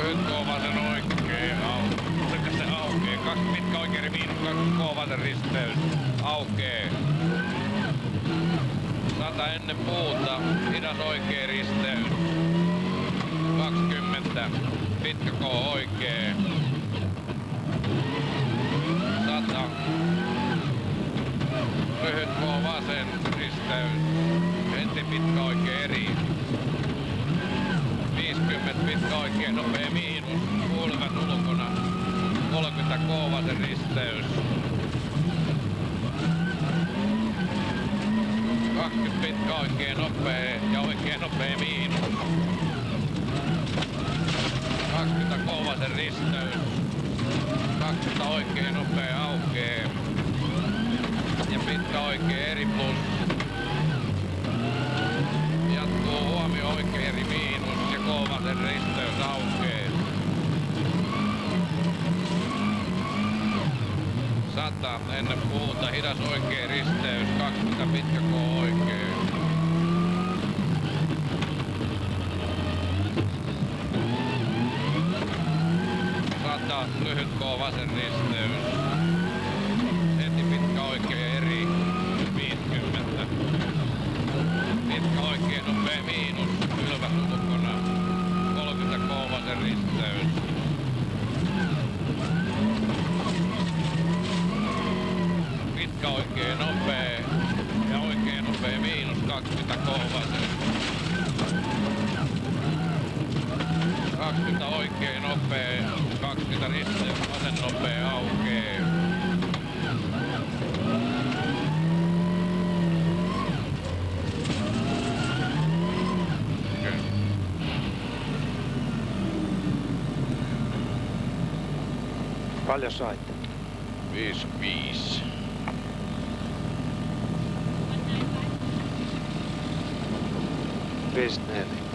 lyhyt K vasen oikee, oliko se aukee, 2 pitkä oikein, miinus 2 K vasen risteys, aukee. 100 ennen puuta, hidas oikee risteys, 20, pitkä K oikee, 100, lyhyt K vasen risteys, ensin pitkä oikee eri, 50 pitkä oikee nopea miinus, kuulevat ulkona, 30 K vasen risteys, 20 pitkä oikee nopea ja oikee nopea miinus, 20 K vasen risteys, 20 oikee nopea aukee ja pitkä oikee eri plus. Jatkuu huomio oikee eri miinus ja K vasen risteys aukee. 100 ennen puuta, hidas oikee risteys, 20 pitkä K oikee. 100 lyhyt K vasen risteys. Heti pitkä oikee eri, 50. Pitkä oikee nopea miinus, pylvät ulkona, 30 K vasen risteys. Pitkä oikee nopea ja oikee nopea miinus, 20 K vasen. 20 oikee nopea, 20 risteys, vasen nopea aukee. Paljon saitte? 55. Viisi neljä.